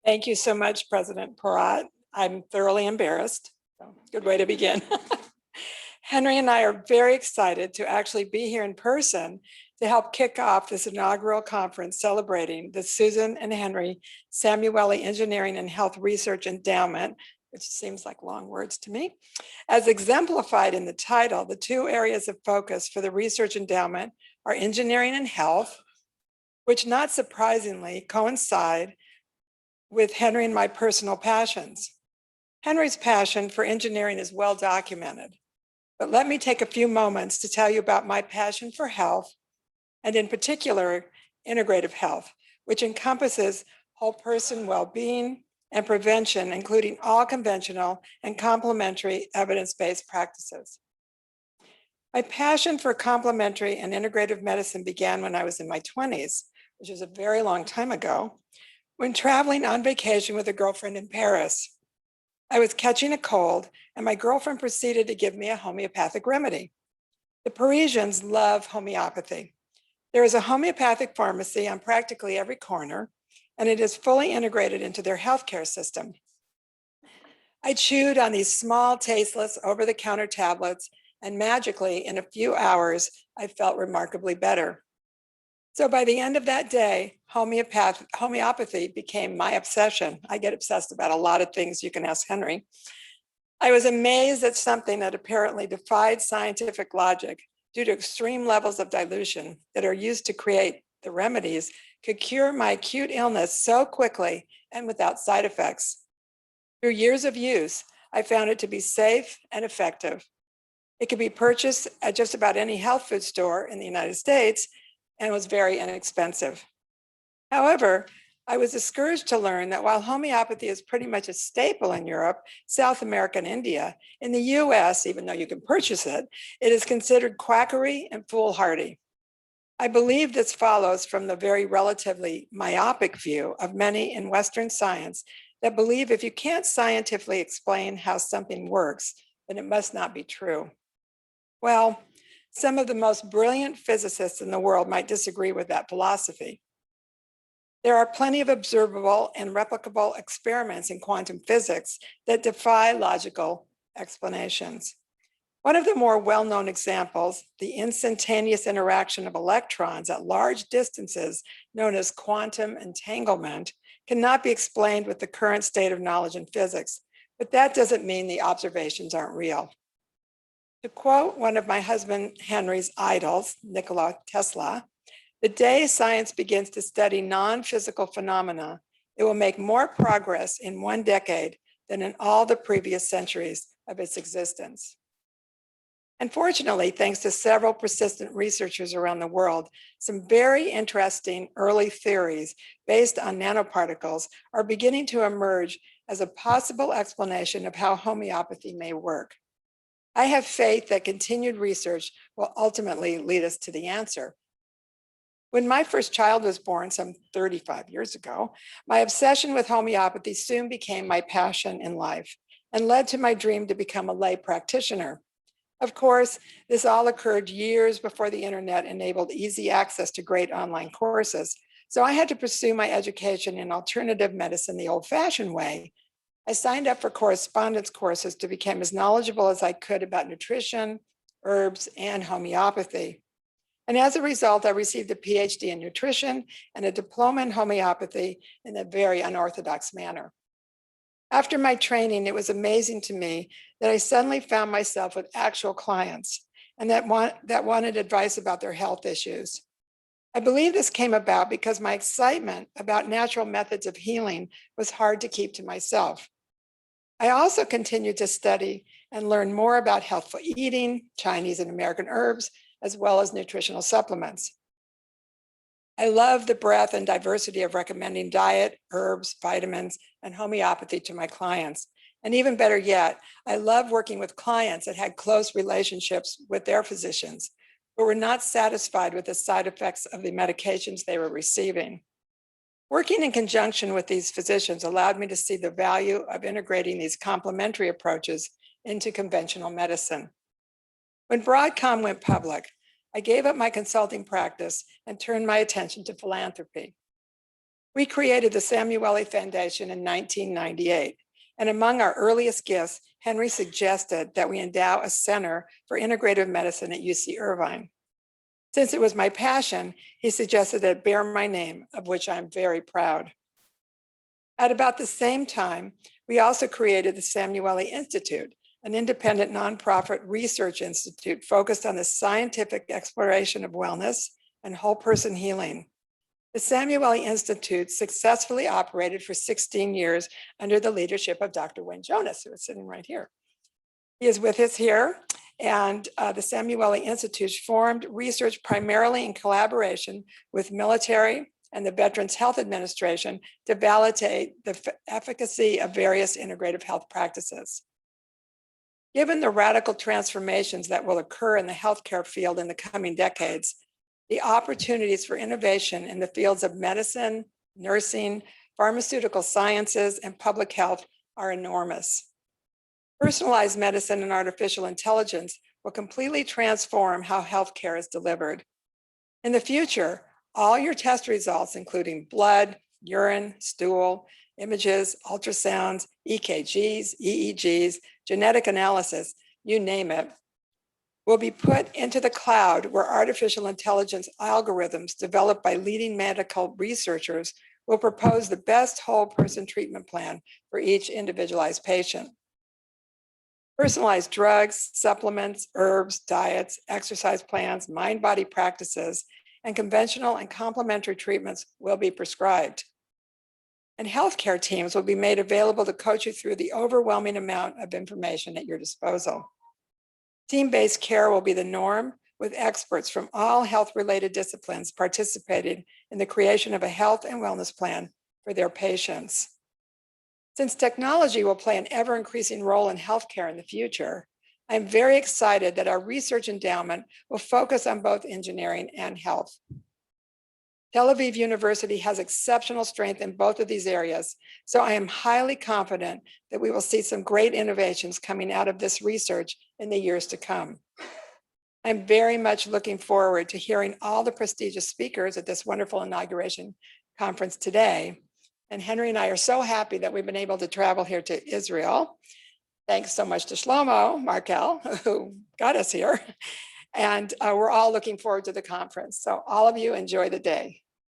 Thank you so much, President Porat. I'm thoroughly embarrassed. So, good way to begin. Henry and I are very excited to actually be here in person to help kick off this inaugural conference celebrating the Susan and Henry Samueli Engineering and Health Research Endowment, which seems like long words to me. As exemplified in the title, the two areas of focus for the research endowment are engineering and health, which not surprisingly coincide with Henry and my personal passions. Henry's passion for engineering is well documented, but let me take a few moments to tell you about my passion for health, and in particular, integrative health, which encompasses whole person well-being and prevention, including all conventional and complementary evidence-based practices. My passion for complementary and integrative medicine began when I was in my 20s, which is a very long time ago, when traveling on vacation with a girlfriend in Paris. I was catching a cold and my girlfriend proceeded to give me a homeopathic remedy. The Parisians love homeopathy. There is a homeopathic pharmacy on practically every corner, and it is fully integrated into their healthcare system. I chewed on these small, tasteless, over-the-counter tablets, and magically, in a few hours, I felt remarkably better. So by the end of that day, homeopathy became my obsession. I get obsessed about a lot of things. You can ask Henry. I was amazed at something that apparently defied scientific logic due to extreme levels of dilution that are used to create the remedies could cure my acute illness so quickly and without side effects. Through years of use, I found it to be safe and effective. It could be purchased at just about any health food store in the United States and was very inexpensive. However, I was discouraged to learn that while homeopathy is pretty much a staple in Europe, South America, and India, in the US, even though you can purchase it, it is considered quackery and foolhardy. I believe this follows from the very relatively myopic view of many in Western science that believe if you can't scientifically explain how something works, then it must not be true. Well, some of the most brilliant physicists in the world might disagree with that philosophy. There are plenty of observable and replicable experiments in quantum physics that defy logical explanations. One of the more well-known examples, the instantaneous interaction of electrons at large distances, known as quantum entanglement, cannot be explained with the current state of knowledge in physics, but that doesn't mean the observations aren't real. To quote one of my husband Henry's idols, Nikola Tesla, "The day science begins to study non-physical phenomena, it will make more progress in one decade than in all the previous centuries of its existence." Unfortunately, thanks to several persistent researchers around the world, some very interesting early theories based on nanoparticles are beginning to emerge as a possible explanation of how homeopathy may work. I have faith that continued research will ultimately lead us to the answer. When my first child was born some 35 years ago, my obsession with homeopathy soon became my passion in life and led to my dream to become a lay practitioner. Of course, this all occurred years before the internet enabled easy access to great online courses, so I had to pursue my education in alternative medicine the old-fashioned way. I signed up for correspondence courses to become as knowledgeable as I could about nutrition, herbs, and homeopathy. And as a result, I received a PhD in nutrition and a diploma in homeopathy in a very unorthodox manner. After my training, it was amazing to me that I suddenly found myself with actual clients and that wanted advice about their health issues. I believe this came about because my excitement about natural methods of healing was hard to keep to myself. I also continued to study and learn more about healthful eating, Chinese and American herbs, as well as nutritional supplements. I love the breadth and diversity of recommending diet, herbs, vitamins, and homeopathy to my clients. And even better yet, I love working with clients that had close relationships with their physicians, but were not satisfied with the side effects of the medications they were receiving. Working in conjunction with these physicians allowed me to see the value of integrating these complementary approaches into conventional medicine. When Broadcom went public, I gave up my consulting practice and turned my attention to philanthropy. We created the Samueli Foundation in 1998, and among our earliest gifts, Henry suggested that we endow a center for integrative medicine at UC Irvine. Since it was my passion, he suggested that it bear my name, of which I'm very proud. At about the same time, we also created the Samueli Institute, an independent nonprofit research institute focused on the scientific exploration of wellness and whole person healing. The Samueli Institute successfully operated for 16 years under the leadership of Dr. Wayne Jonas, who is sitting right here. He is with us here, and the Samueli Institute formed research primarily in collaboration with military and the Veterans Health Administration to validate the efficacy of various integrative health practices. Given the radical transformations that will occur in the healthcare field in the coming decades, the opportunities for innovation in the fields of medicine, nursing, pharmaceutical sciences, and public health are enormous. Personalized medicine and artificial intelligence will completely transform how healthcare is delivered. In the future, all your test results, including blood, urine, stool, images, ultrasounds, EKGs, EEGs, genetic analysis, you name it, will be put into the cloud where artificial intelligence algorithms developed by leading medical researchers will propose the best whole person treatment plan for each individualized patient. Personalized drugs, supplements, herbs, diets, exercise plans, mind-body practices, and conventional and complementary treatments will be prescribed. And healthcare teams will be made available to coach you through the overwhelming amount of information at your disposal. Team-based care will be the norm, with experts from all health-related disciplines participating in the creation of a health and wellness plan for their patients. Since technology will play an ever-increasing role in healthcare in the future, I'm very excited that our research endowment will focus on both engineering and health. Tel Aviv University has exceptional strength in both of these areas, so I am highly confident that we will see some great innovations coming out of this research in the years to come. I'm very much looking forward to hearing all the prestigious speakers at this wonderful inauguration conference today. And Henry and I are so happy that we've been able to travel here to Israel. Thanks so much to Shlomo Markel, who got us here. And we're all looking forward to the conference. So all of you enjoy the day.